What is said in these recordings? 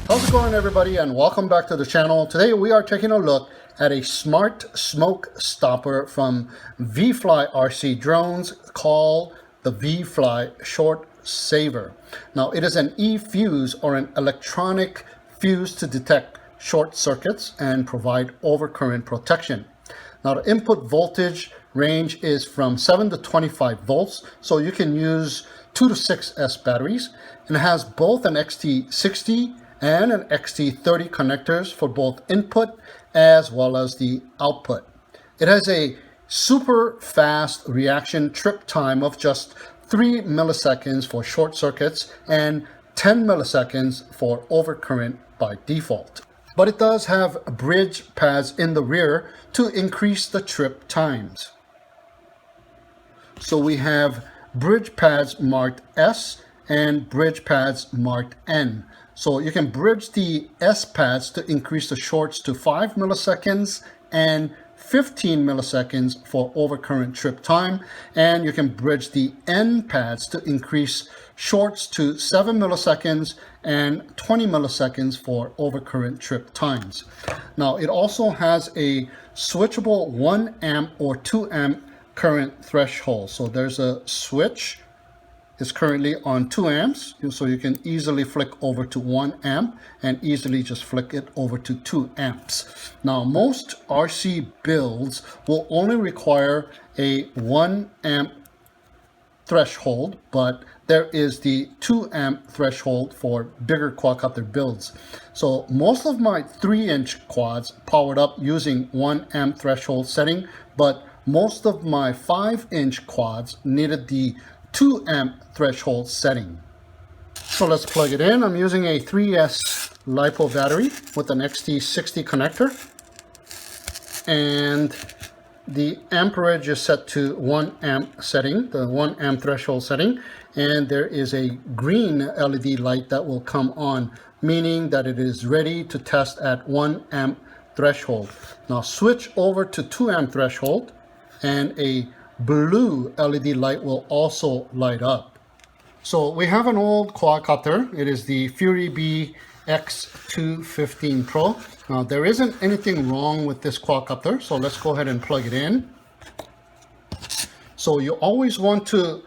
How's it going, everybody, and welcome back to the channel. Today we are taking a look at a smart smoke stopper from Vifly RC drones called the Vifly ShortSaver. Now it is an e-fuse, or an electronic fuse, to detect short circuits and provide overcurrent protection. Now the input voltage range is from 7 to 25 volts, so you can use 2 to 6S batteries, and it has both an XT60 and an XT30 connectors for both input as well as the output. It has a super fast reaction trip time of just 3 milliseconds for short circuits and 10 milliseconds for overcurrent by default. But it does have bridge pads in the rear to increase the trip times. So we have bridge pads marked S and bridge pads marked N. So you can bridge the S pads to increase the shorts to 5 milliseconds and 15 milliseconds for overcurrent trip time. And you can bridge the N pads to increase shorts to 7 milliseconds and 20 milliseconds for overcurrent trip times. Now it also has a switchable 1 amp or 2 amp current threshold. So there's a switch. Is currently on 2 amps, so you can easily flick over to 1 amp and easily just flick it over to 2 amps. Now most RC builds will only require a 1 amp threshold, but there is the 2 amp threshold for bigger quadcopter builds. So most of my 3-inch quads powered up using 1 amp threshold setting, but most of my 5-inch quads needed the 2 amp threshold setting. So let's plug it in. I'm using a 3S LiPo battery with an XT60 connector, and the amperage is set to 1 amp setting, the 1 amp threshold setting, and there is a green LED light that will come on, meaning that it is ready to test at 1 amp threshold. Now switch over to 2 amp threshold and a blue LED light will also light up. So we have an old quadcopter. It is the Fury B X215 Pro. Now there isn't anything wrong with this quadcopter, so let's go ahead and plug it in. So you always want to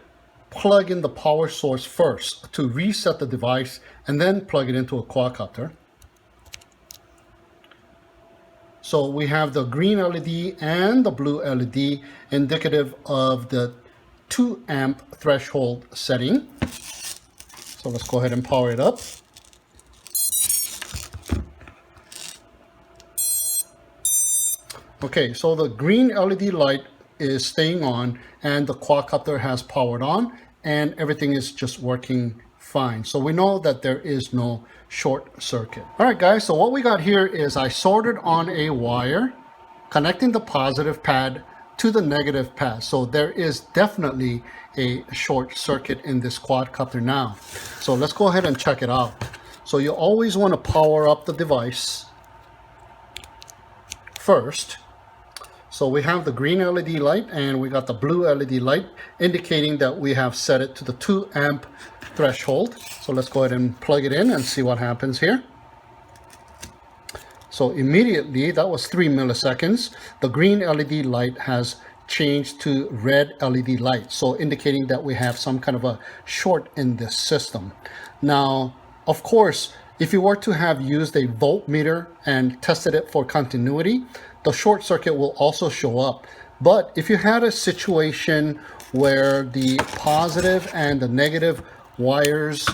plug in the power source first to reset the device and then plug it into a quadcopter. So we have the green LED and the blue LED indicative of the 2 amp threshold setting. So let's go ahead and power it up. Okay, so the green LED light is staying on and the quadcopter has powered on and everything is just working fine. So we know that there is no short circuit. All right, guys, so what we got here is I soldered on a wire connecting the positive pad to the negative pad. So there is definitely a short circuit in this quadcopter now. So let's go ahead and check it out. So you always want to power up the device first. So we have the green LED light and we got the blue LED light indicating that we have set it to the 2 amp threshold. So let's go ahead and plug it in and see what happens here. So immediately, that was 3 milliseconds. The green LED light has changed to red LED light, so indicating that we have some kind of a short in this system. Now, of course, if you were to have used a voltmeter and tested it for continuity, the short circuit will also show up. But if you had a situation where the positive and the negative wires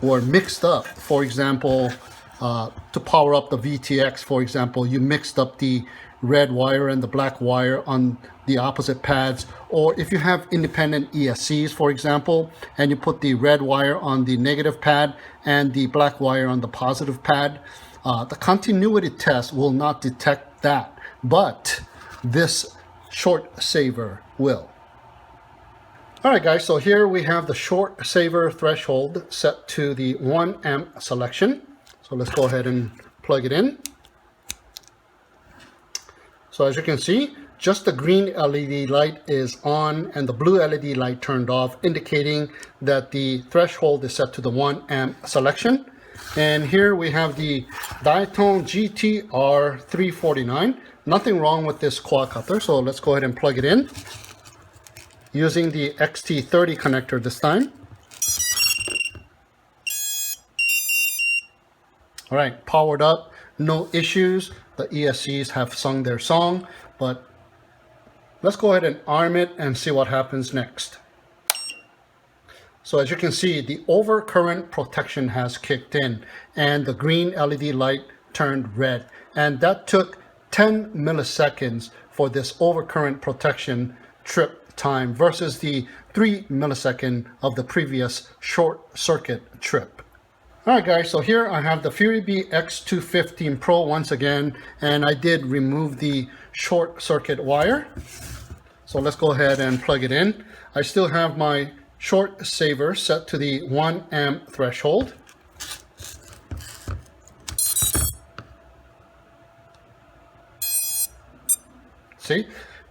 were mixed up, for example, to power up the VTX, for example, you mixed up the red wire and the black wire on the opposite pads, or if you have independent ESCs, for example, and you put the red wire on the negative pad and the black wire on the positive pad, the continuity test will not detect that, but this ShortSaver will. All right, guys, so here we have the ShortSaver threshold set to the 1 amp selection. So let's go ahead and plug it in. So as you can see, just the green LED light is on and the blue LED light turned off, indicating that the threshold is set to the 1 amp selection. And here we have the Diatone GTR 349. Nothing wrong with this quadcopter, so let's go ahead and plug it in using the XT30 connector this time. All right, powered up, no issues. The ESCs have sung their song, but let's go ahead and arm it and see what happens next. So as you can see, the overcurrent protection has kicked in and the green LED light turned red. And that took 10 milliseconds for this overcurrent protection trip time versus the 3 millisecond of the previous short circuit trip. Alright guys, so here I have the Fury B X215 Pro once again, and I did remove the short circuit wire. So let's go ahead and plug it in. I still have my ShortSaver set to the 1 amp threshold. See,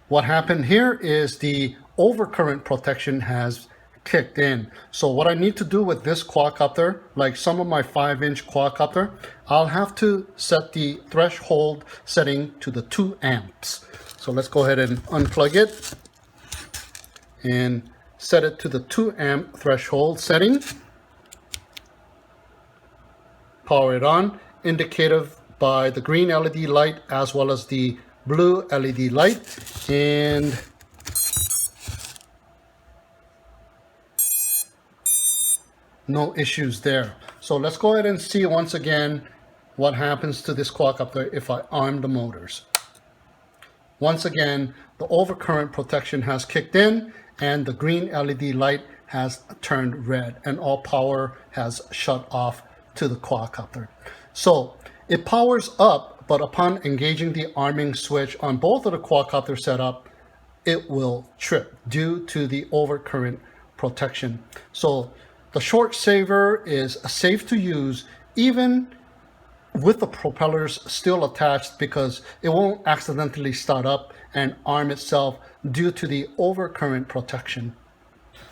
what happened here is the overcurrent protection has kicked in. So what I need to do with this quadcopter, like some of my 5-inch quadcopter, I'll have to set the threshold setting to the 2 amps. So let's go ahead and unplug it and set it to the 2 amp threshold setting. Power it on, indicated by the green LED light as well as the blue LED light, and no issues there. So let's go ahead and see once again what happens to this quadcopter if I arm the motors. Once again, the overcurrent protection has kicked in and the green LED light has turned red and all power has shut off to the quadcopter. So it powers up, but upon engaging the arming switch on both of the quadcopter setup, it will trip due to the overcurrent protection. So the ShortSaver is safe to use even with the propellers still attached because it won't accidentally start up and arm itself due to the overcurrent protection.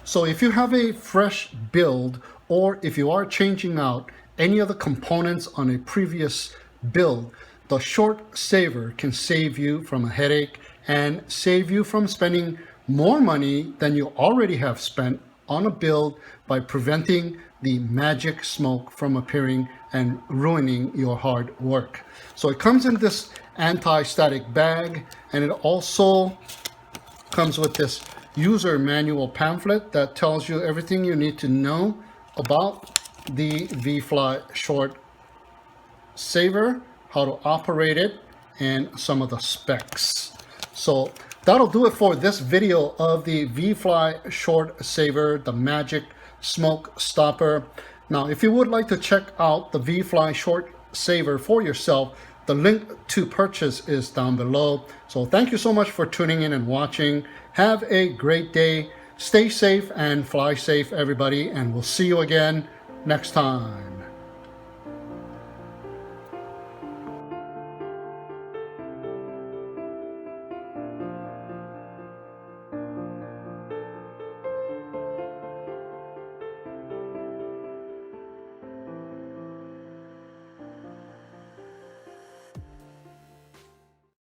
So if you have a fresh build or if you are changing out any of the components on a previous build, the ShortSaver can save you from a headache and save you from spending more money than you already have spent on a build by preventing the magic smoke from appearing and ruining your hard work. So it comes in this anti-static bag, and it also comes with this user manual pamphlet that tells you everything you need to know about the Vifly ShortSaver, how to operate it, and some of the specs. So that'll do it for this video of the Vifly ShortSaver, the magic smoke stopper. Now, if you would like to check out the Vifly ShortSaver for yourself, the link to purchase is down below. So thank you so much for tuning in and watching. Have a great day. Stay safe and fly safe, everybody, and we'll see you again next time.